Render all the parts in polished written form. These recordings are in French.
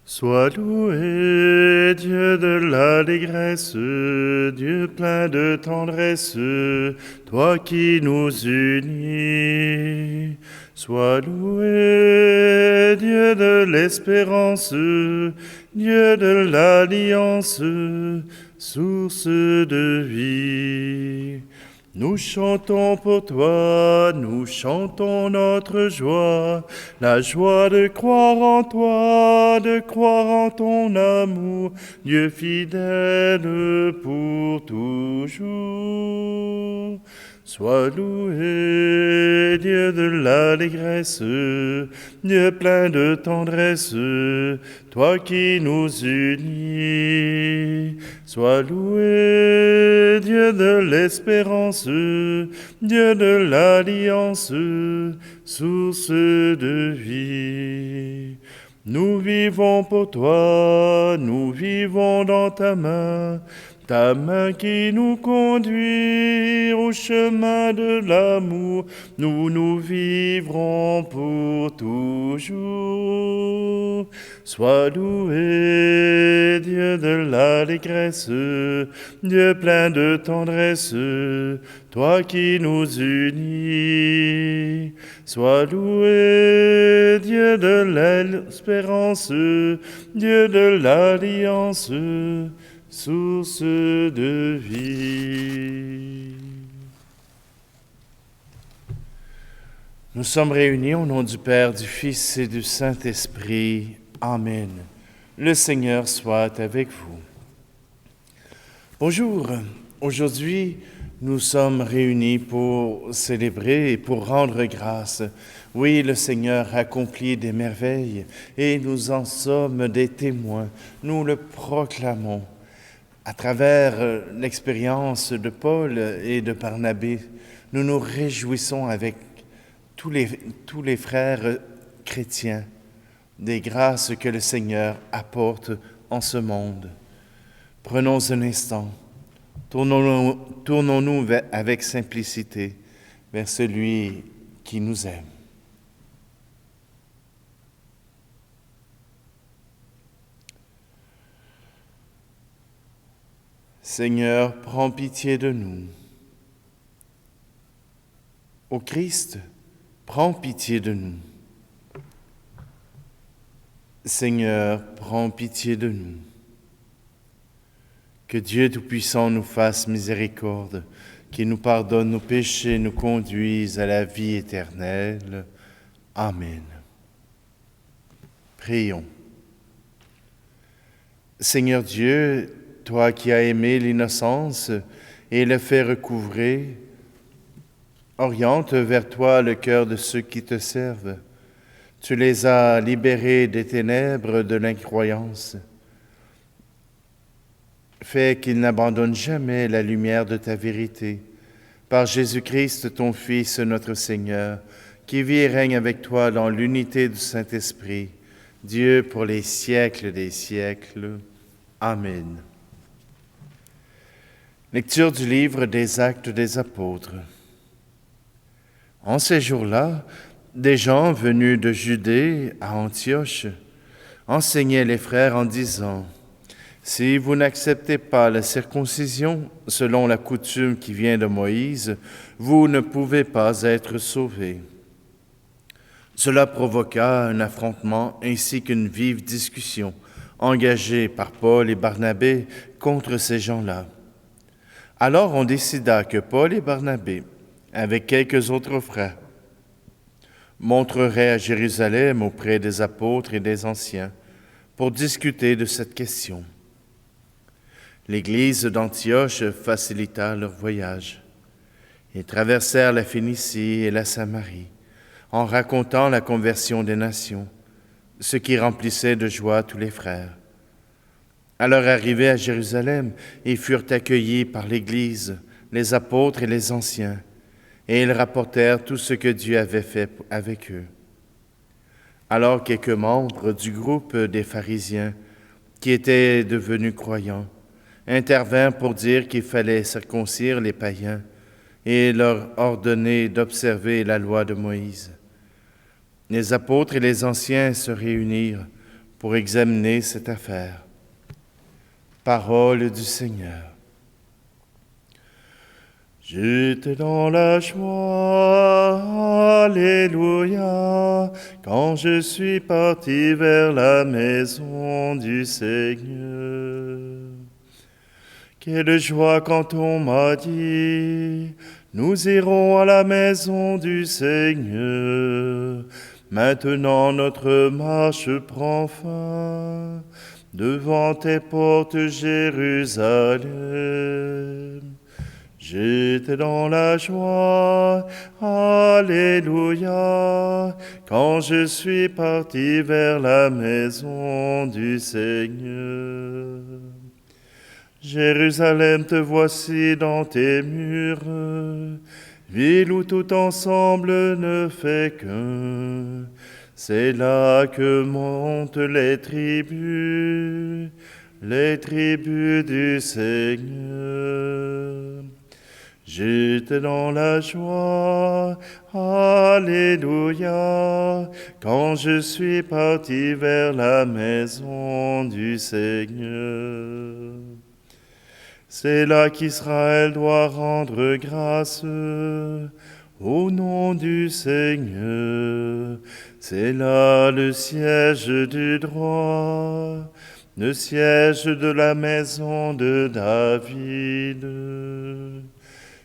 Sois loué, Dieu de l'allégresse, Dieu plein de tendresse, toi qui nous unis. Sois loué, Dieu de l'espérance, Dieu de l'alliance, source de vie. Nous chantons pour toi, nous chantons notre joie, la joie de croire en toi, de croire en ton amour, Dieu fidèle pour toujours. Sois loué, Dieu de l'allégresse, Dieu plein de tendresse, toi qui nous unis. Sois loué, Dieu de l'espérance, Dieu de l'alliance, source de vie. Nous vivons pour toi, nous vivons dans ta main qui nous conduit au chemin de l'amour, nous vivrons pour toujours. Sois loué, Dieu de l'allégresse, Dieu plein de tendresse, toi qui nous unis. Sois loué, Dieu de l'espérance, Dieu de l'alliance, source de vie. Nous sommes réunis au nom du Père, du Fils et du Saint-Esprit. Amen. Le Seigneur soit avec vous. Bonjour. Aujourd'hui, nous sommes réunis pour célébrer et pour rendre grâce. Oui, le Seigneur accomplit des merveilles et nous en sommes des témoins. Nous le proclamons. À travers l'expérience de Paul et de Barnabé, nous nous réjouissons avec tous les frères chrétiens des grâces que le Seigneur apporte en ce monde. Prenons un instant, tournons-nous avec simplicité vers celui qui nous aime. Seigneur, prends pitié de nous. Ô Christ, prends pitié de nous. Seigneur, prends pitié de nous. Que Dieu Tout-Puissant nous fasse miséricorde, qu'il nous pardonne nos péchés, nous conduise à la vie éternelle. Amen. Prions. Seigneur Dieu, toi qui as aimé l'innocence et le fait recouvrer, oriente vers toi le cœur de ceux qui te servent. Tu les as libérés des ténèbres de l'incroyance. Fais qu'ils n'abandonnent jamais la lumière de ta vérité. Par Jésus-Christ, ton Fils, notre Seigneur, qui vit et règne avec toi dans l'unité du Saint-Esprit, Dieu pour les siècles des siècles. Amen. Lecture du livre des Actes des Apôtres. En ces jours-là, des gens venus de Judée à Antioche enseignaient les frères en disant : « Si vous n'acceptez pas la circoncision selon la coutume qui vient de Moïse, vous ne pouvez pas être sauvés. » Cela provoqua un affrontement ainsi qu'une vive discussion engagée par Paul et Barnabé contre ces gens-là. Alors on décida que Paul et Barnabé, avec quelques autres frères, montreraient à Jérusalem auprès des apôtres et des anciens pour discuter de cette question. L'église d'Antioche facilita leur voyage. Ils traversèrent la Phénicie et la Samarie en racontant la conversion des nations, ce qui remplissait de joie tous les frères. À leur arrivée à Jérusalem, ils furent accueillis par l'Église, les apôtres et les anciens, et ils rapportèrent tout ce que Dieu avait fait avec eux. Alors quelques membres du groupe des pharisiens, qui étaient devenus croyants, intervinrent pour dire qu'il fallait circoncire les païens et leur ordonner d'observer la loi de Moïse. Les apôtres et les anciens se réunirent pour examiner cette affaire. Parole du Seigneur. J'étais dans la joie, alléluia, quand je suis parti vers la maison du Seigneur. Quelle joie quand on m'a dit, nous irons à la maison du Seigneur. Maintenant notre marche prend fin, devant tes portes, Jérusalem. J'étais dans la joie, alléluia, quand je suis parti vers la maison du Seigneur. Jérusalem, te voici dans tes murs, ville où tout ensemble ne fait qu'un. C'est là que montent les tribus du Seigneur. J'étais dans la joie, alléluia, quand je suis parti vers la maison du Seigneur. C'est là qu'Israël doit rendre grâce au nom du Seigneur. C'est là le siège du droit, le siège de la maison de David.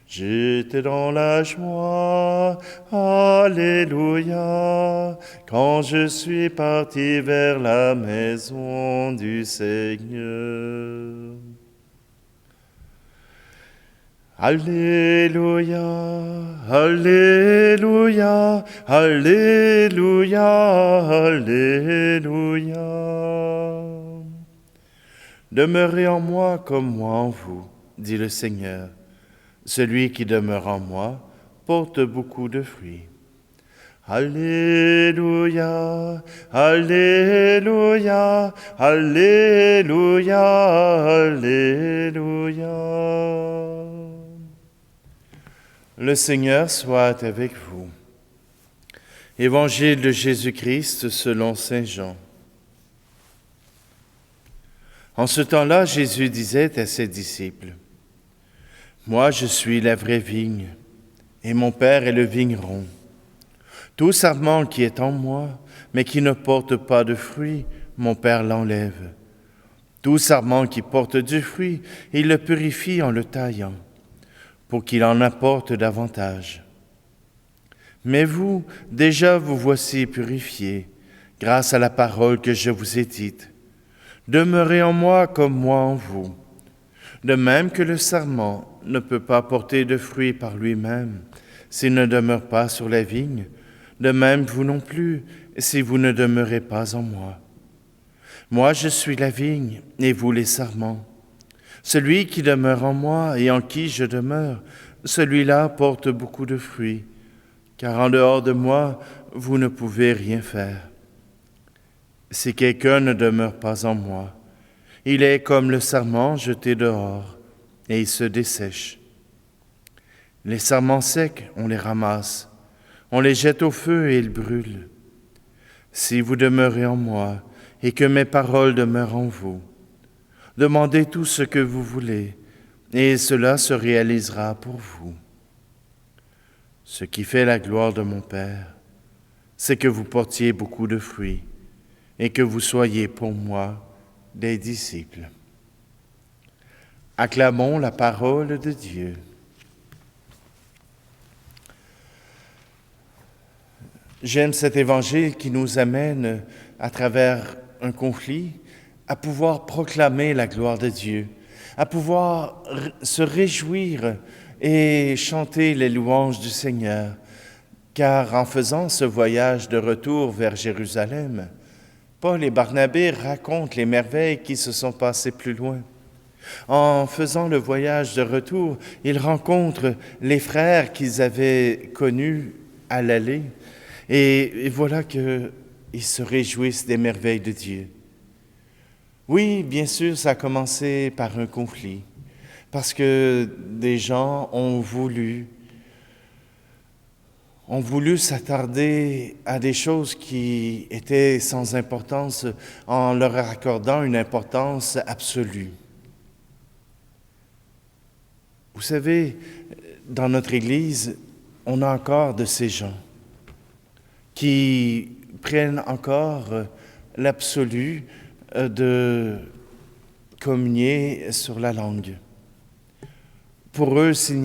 J'étais dans la joie, alléluia, quand je suis parti vers la maison du Seigneur. Alléluia, alléluia, alléluia, alléluia. Demeurez en moi comme moi en vous, dit le Seigneur. Celui qui demeure en moi porte beaucoup de fruits. Alléluia, alléluia, alléluia, alléluia. Le Seigneur soit avec vous. Évangile de Jésus-Christ selon saint Jean. En ce temps-là, Jésus disait à ses disciples, « Moi, je suis la vraie vigne, et mon Père est le vigneron. Tout sarment qui est en moi, mais qui ne porte pas de fruit, mon Père l'enlève. Tout sarment qui porte du fruit, il le purifie en le taillant, pour qu'il en apporte davantage. Mais vous, déjà vous voici purifiés, grâce à la parole que je vous ai dite. Demeurez en moi comme moi en vous. De même que le sarment ne peut pas porter de fruits par lui-même, s'il ne demeure pas sur la vigne, de même vous non plus, si vous ne demeurez pas en moi. Moi je suis la vigne, et vous les sarments. Celui qui demeure en moi et en qui je demeure, celui-là porte beaucoup de fruits, car en dehors de moi, vous ne pouvez rien faire. Si quelqu'un ne demeure pas en moi, il est comme le sarment jeté dehors, et il se dessèche. Les sarments secs, on les ramasse, on les jette au feu et ils brûlent. Si vous demeurez en moi, et que mes paroles demeurent en vous, demandez tout ce que vous voulez, et cela se réalisera pour vous. Ce qui fait la gloire de mon Père, c'est que vous portiez beaucoup de fruits, et que vous soyez pour moi des disciples. Acclamons la parole de Dieu. J'aime cet évangile qui nous amène, à travers un conflit, à pouvoir proclamer la gloire de Dieu, à pouvoir se réjouir et chanter les louanges du Seigneur. Car en faisant ce voyage de retour vers Jérusalem, Paul et Barnabé racontent les merveilles qui se sont passées plus loin. En faisant le voyage de retour, ils rencontrent les frères qu'ils avaient connus à l'aller, et voilà qu'ils se réjouissent des merveilles de Dieu. Oui, bien sûr, ça a commencé par un conflit, parce que des gens ont voulu ont voulu s'attarder à des choses qui étaient sans importance en leur accordant une importance absolue. Vous savez, dans notre Église, on a encore de ces gens qui prennent encore l'absolu de communier sur la langue. Pour eux, si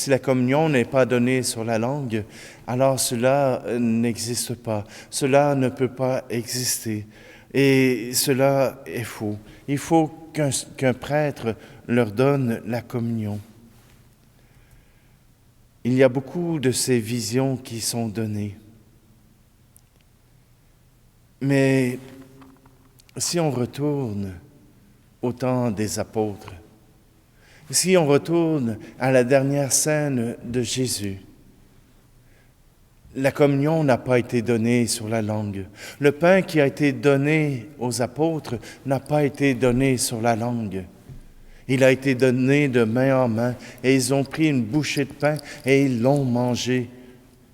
la communion n'est pas donnée sur la langue, alors cela n'existe pas. Cela ne peut pas exister. Et cela est faux. Il faut qu'un prêtre leur donne la communion. Il y a beaucoup de ces visions qui sont données. Mais si on retourne au temps des apôtres, si on retourne à la dernière scène de Jésus, la communion n'a pas été donnée sur la langue. Le pain qui a été donné aux apôtres n'a pas été donné sur la langue. Il a été donné de main en main et ils ont pris une bouchée de pain et ils l'ont mangé.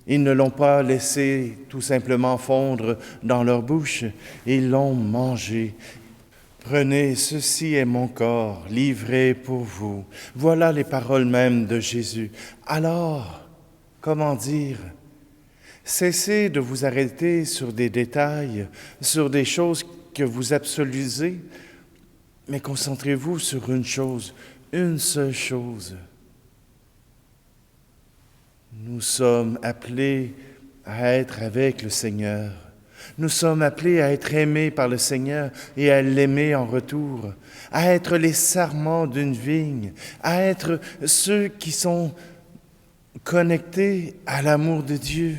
Ils ne l'ont pas laissé tout simplement fondre dans leur bouche, ils l'ont mangé. Prenez, ceci est mon corps, livré pour vous. Voilà les paroles mêmes de Jésus. Alors, comment dire? Cessez de vous arrêter sur des détails, sur des choses que vous absolusez, mais concentrez-vous sur une seule chose. Nous sommes appelés à être avec le Seigneur. Nous sommes appelés à être aimés par le Seigneur et à l'aimer en retour, à être les sarments d'une vigne, à être ceux qui sont connectés à l'amour de Dieu.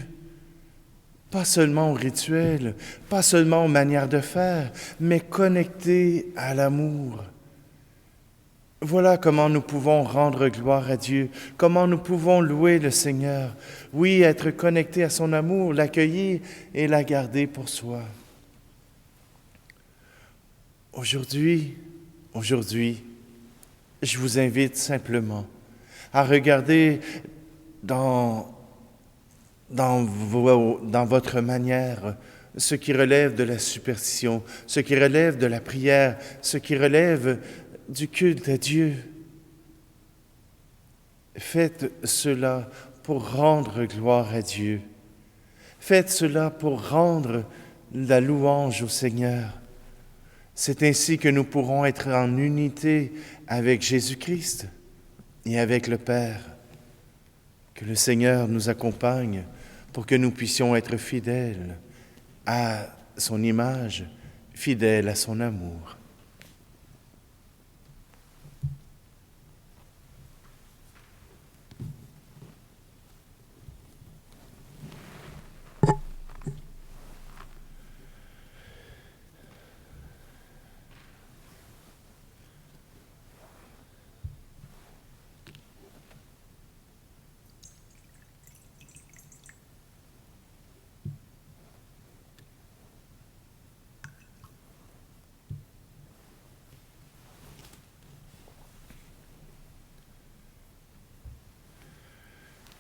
Pas seulement au rituel, pas seulement aux manières de faire, mais connectés à l'amour. Voilà comment nous pouvons rendre gloire à Dieu, comment nous pouvons louer le Seigneur. Oui, être connectés à son amour, l'accueillir et la garder pour soi. Aujourd'hui, je vous invite simplement à regarder dans votre manière ce qui relève de la superstition, ce qui relève de la prière, ce qui relève du culte à Dieu. Faites cela pour rendre gloire à Dieu. Faites cela pour rendre la louange au Seigneur. C'est ainsi que nous pourrons être en unité avec Jésus-Christ et avec le Père. Que le Seigneur nous accompagne pour que nous puissions être fidèles à son image, fidèles à son amour.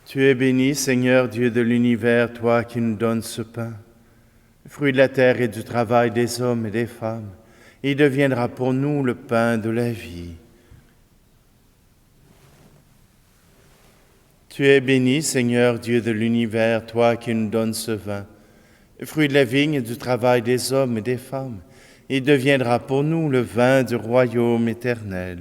Tu es béni, Seigneur Dieu de l'univers, toi qui nous donnes ce pain, fruit de la terre et du travail des hommes et des femmes. Il deviendra pour nous le pain de la vie. Tu es béni, Seigneur Dieu de l'univers, toi qui nous donnes ce vin, fruit de la vigne et du travail des hommes et des femmes. Il deviendra pour nous le vin du royaume éternel.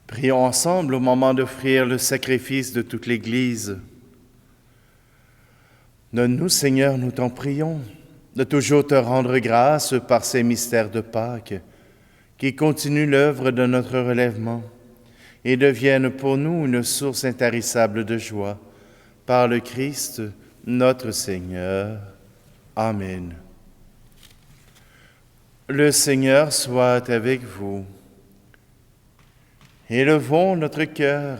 Prions ensemble au moment d'offrir le sacrifice de toute l'Église. Donne-nous, Seigneur, nous t'en prions, de toujours te rendre grâce par ces mystères de Pâques, qui continuent l'œuvre de notre relèvement et deviennent pour nous une source intarissable de joie. Par le Christ, notre Seigneur. Amen. Le Seigneur soit avec vous. Élevons notre cœur.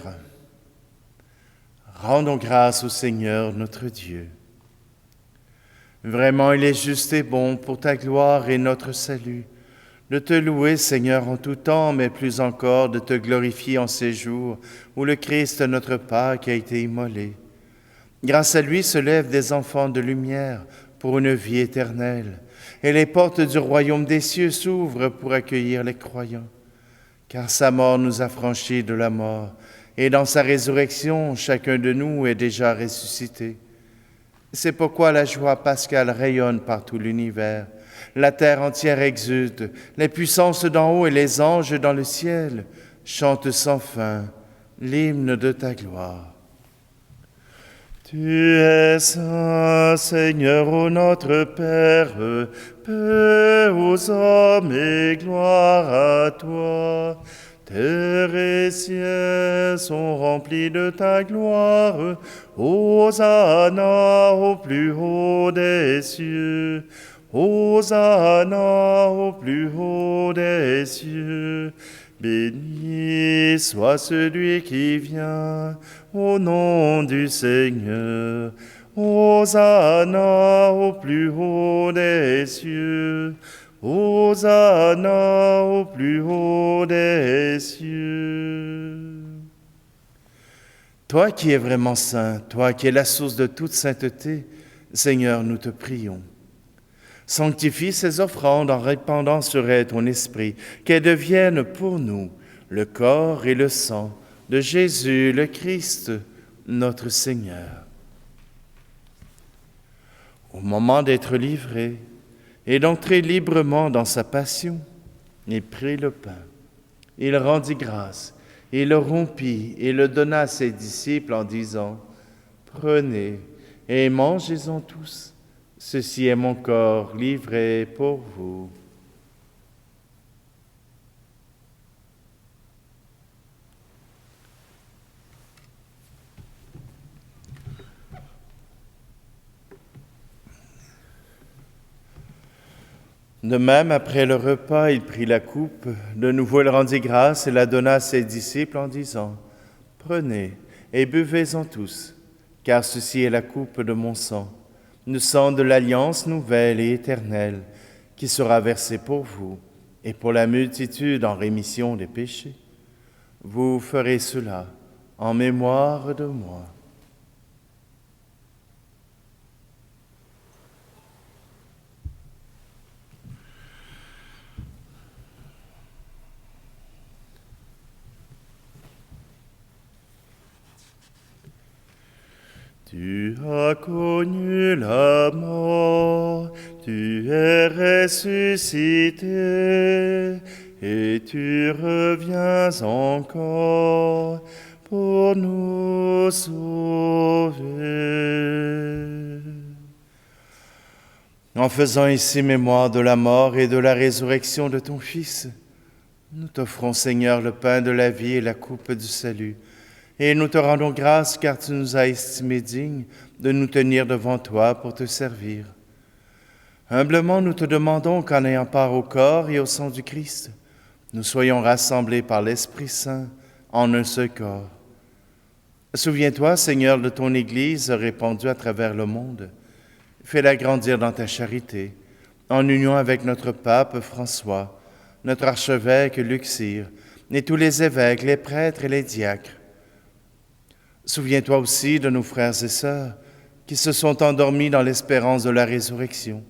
Rendons grâce au Seigneur notre Dieu. Vraiment, il est juste et bon pour ta gloire et notre salut, de te louer, Seigneur, en tout temps, mais plus encore de te glorifier en ces jours où le Christ, notre Pâque, a été immolé. Grâce à lui se lèvent des enfants de lumière pour une vie éternelle, et les portes du royaume des cieux s'ouvrent pour accueillir les croyants. Car sa mort nous a franchis de la mort, et dans sa résurrection, chacun de nous est déjà ressuscité. C'est pourquoi la joie pascale rayonne par tout l'univers. La terre entière exulte, les puissances d'en haut et les anges dans le ciel chantent sans fin l'hymne de ta gloire. Tu es saint, Seigneur, ô notre Père, paix aux hommes et gloire à toi. Terre et ciel sont remplis de ta gloire. Hosanna au plus haut des cieux. Hosanna au plus haut des cieux. Béni soit celui qui vient au nom du Seigneur. Hosanna au plus haut des cieux. Hosanna au plus haut des cieux. Toi qui es vraiment saint, toi qui es la source de toute sainteté, Seigneur, nous te prions. Sanctifie ces offrandes en répandant sur elles ton esprit, qu'elles deviennent pour nous le corps et le sang de Jésus le Christ, notre Seigneur. Au moment d'être livré et d'entrer librement dans sa passion, il prit le pain, il rendit grâce, il le rompit et le donna à ses disciples en disant : « Prenez et mangez-en tous. Ceci est mon corps livré pour vous. » De même, après le repas, il prit la coupe, de nouveau il rendit grâce et la donna à ses disciples en disant : « Prenez et buvez-en tous, car ceci est la coupe de mon sang, le sang de l'alliance nouvelle et éternelle, qui sera versé pour vous et pour la multitude en rémission des péchés. Vous ferez cela en mémoire de moi. » Tu as connu la mort, tu es ressuscité, et tu reviens encore pour nous sauver. En faisant ici mémoire de la mort et de la résurrection de ton Fils, nous t'offrons, Seigneur, le pain de la vie et la coupe du salut. Et nous te rendons grâce car tu nous as estimés dignes de nous tenir devant toi pour te servir. Humblement, nous te demandons qu'en ayant part au corps et au sang du Christ, nous soyons rassemblés par l'Esprit Saint en un seul corps. Souviens-toi, Seigneur, de ton Église répandue à travers le monde. Fais-la grandir dans ta charité, en union avec notre pape François, notre archevêque Luxire, et tous les évêques, les prêtres et les diacres. Souviens-toi aussi de nos frères et sœurs qui se sont endormis dans l'espérance de la résurrection.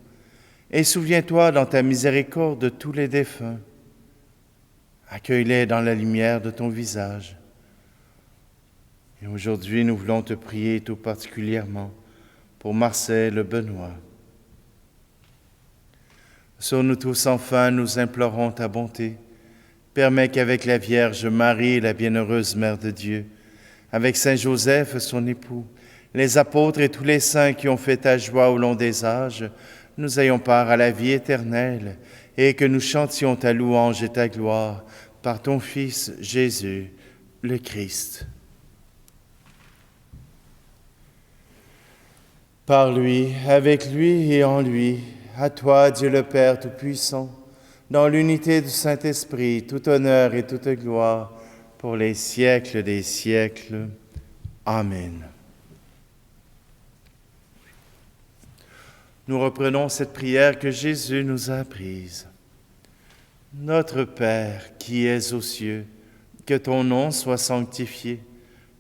Et souviens-toi dans ta miséricorde de tous les défunts. Accueille-les dans la lumière de ton visage. Et aujourd'hui, nous voulons te prier tout particulièrement pour Marcel Benoît. Sur nous tous, enfin, nous implorons ta bonté. Permets qu'avec la Vierge Marie, la bienheureuse Mère de Dieu, avec Saint Joseph, son époux, les apôtres et tous les saints qui ont fait ta joie au long des âges, nous ayons part à la vie éternelle et que nous chantions ta louange et ta gloire par ton Fils Jésus, le Christ. Par lui, avec lui et en lui, à toi, Dieu le Père Tout-Puissant, dans l'unité du Saint-Esprit, tout honneur et toute gloire, pour les siècles des siècles. Amen. Nous reprenons cette prière que Jésus nous a apprise. Notre Père qui es aux cieux, que ton nom soit sanctifié,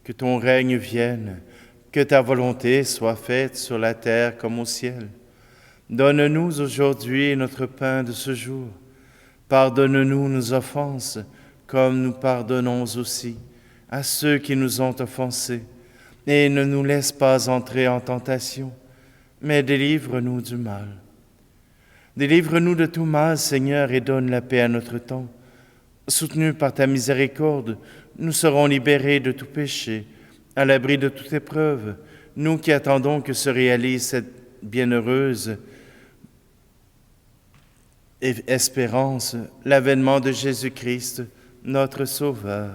que ton règne vienne, que ta volonté soit faite sur la terre comme au ciel. Donne-nous aujourd'hui notre pain de ce jour. Pardonne-nous nos offenses, comme nous pardonnons aussi à ceux qui nous ont offensés. Et ne nous laisse pas entrer en tentation, mais délivre-nous du mal. Délivre-nous de tout mal, Seigneur, et donne la paix à notre temps. Soutenus par ta miséricorde, nous serons libérés de tout péché, à l'abri de toute épreuve, nous qui attendons que se réalise cette bienheureuse espérance, l'avènement de Jésus-Christ, notre Sauveur.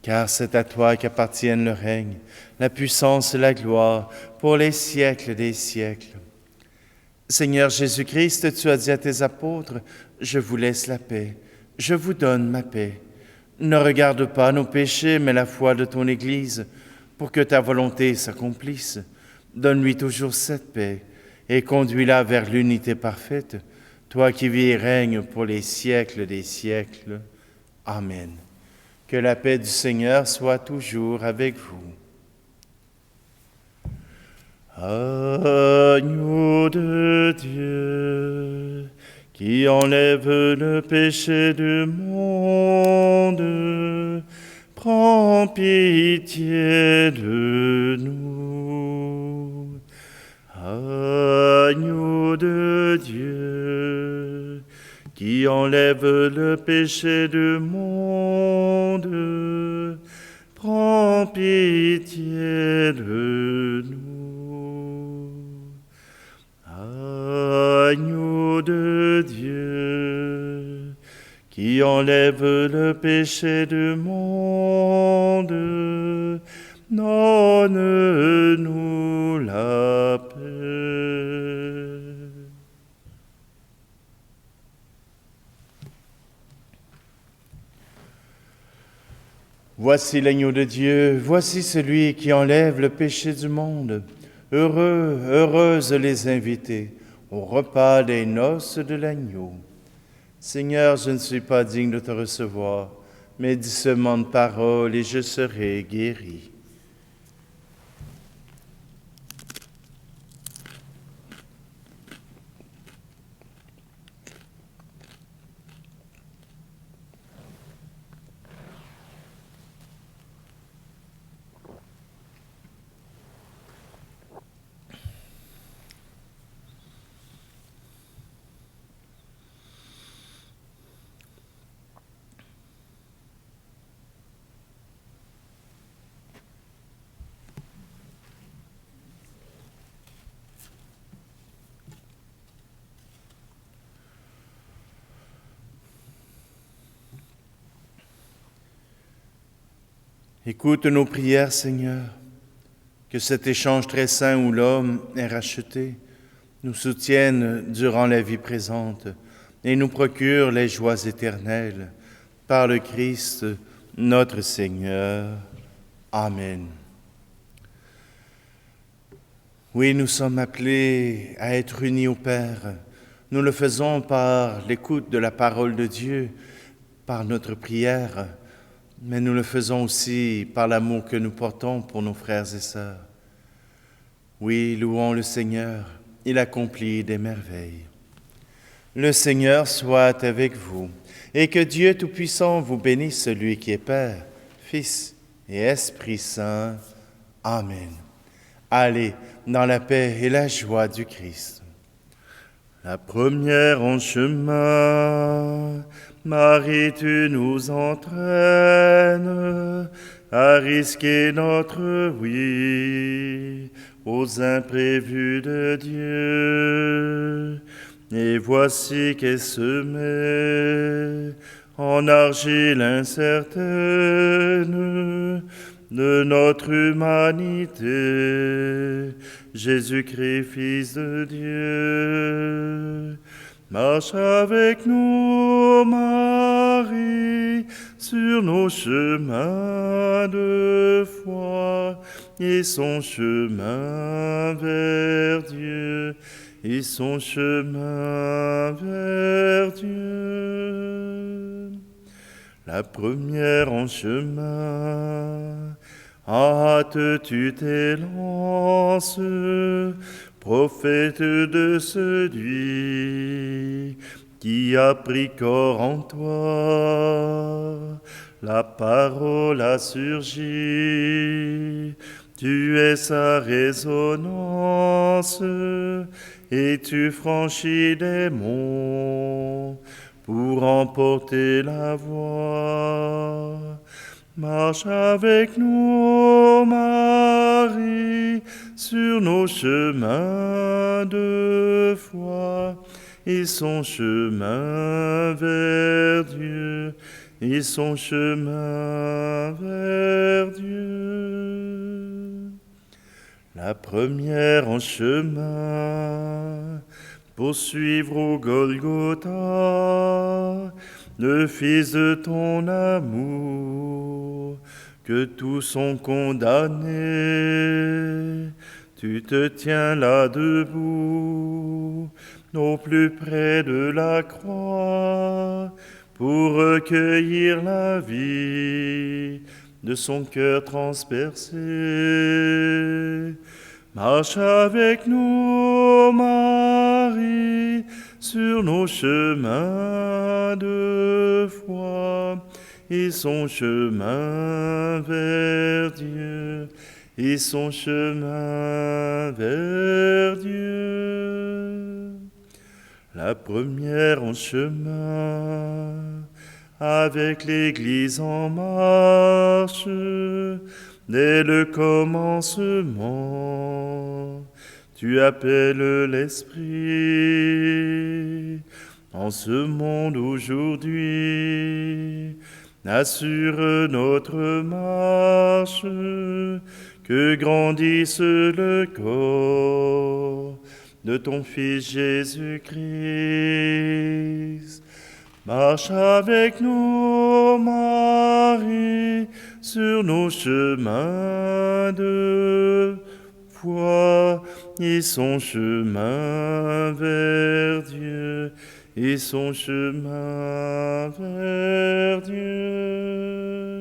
Car c'est à toi qu'appartiennent le règne, la puissance et la gloire pour les siècles des siècles. Seigneur Jésus-Christ, tu as dit à tes apôtres, « Je vous laisse la paix, je vous donne ma paix. Ne regarde pas nos péchés, mais la foi de ton Église, pour que ta volonté s'accomplisse. Donne-lui toujours cette paix et conduis-la vers l'unité parfaite, toi qui vis et règnes pour les siècles des siècles. Amen. Que la paix du Seigneur soit toujours avec vous. Agneau de Dieu, qui enlève le péché du monde, prends pitié de nous. Agneau de Dieu, qui enlève le péché du monde, prends pitié de nous. Agneau de Dieu, qui enlève le péché du monde, donne-nous la paix. Voici l'agneau de Dieu, voici celui qui enlève le péché du monde. Heureux, heureuses les invités au repas des noces de l'agneau. Seigneur, je ne suis pas digne de te recevoir, mais dis seulement de parole et je serai guéri. Écoute nos prières, Seigneur, que cet échange très saint où l'homme est racheté nous soutienne durant la vie présente et nous procure les joies éternelles. Par le Christ, notre Seigneur. Amen. Oui, nous sommes appelés à être unis au Père. Nous le faisons par l'écoute de la parole de Dieu, par notre prière, mais nous le faisons aussi par l'amour que nous portons pour nos frères et sœurs. Oui, louons le Seigneur, il accomplit des merveilles. Le Seigneur soit avec vous, et que Dieu Tout-Puissant vous bénisse, celui qui est Père, Fils et Esprit Saint. Amen. Allez dans la paix et la joie du Christ. La première en chemin, Marie, tu nous entraînes à risquer notre oui aux imprévus de Dieu. Et voici qu'elle se met en argile incertaine de notre humanité, Jésus-Christ, Fils de Dieu. Marche avec nous, Marie, sur nos chemins de foi et son chemin vers Dieu. et son chemin vers Dieu. La première en chemin, hâte tu t'élances, prophète de celui qui a pris corps en toi. La parole a surgi, tu es sa résonance, et tu franchis les monts pour emporter la voix. Marche avec nous, Marie, sur nos chemins de foi, et son chemin vers Dieu, et son chemin vers Dieu. La première en chemin, pour suivre au Golgotha, le Fils de ton amour, que tous sont condamnés. Tu te tiens là debout, au plus près de la croix, pour recueillir la vie de son cœur transpercé. Marche avec nous, Marie, sur nos chemins de foi, et son chemin vers Dieu, et son chemin vers Dieu. La première en chemin, avec l'Église en marche, dès le commencement, tu appelles l'Esprit. En ce monde aujourd'hui, assure notre marche, que grandisse le corps de ton Fils Jésus-Christ. Marche avec nous, Marie, sur nos chemins de foi, et son chemin vers Dieu, et son chemin vers Dieu.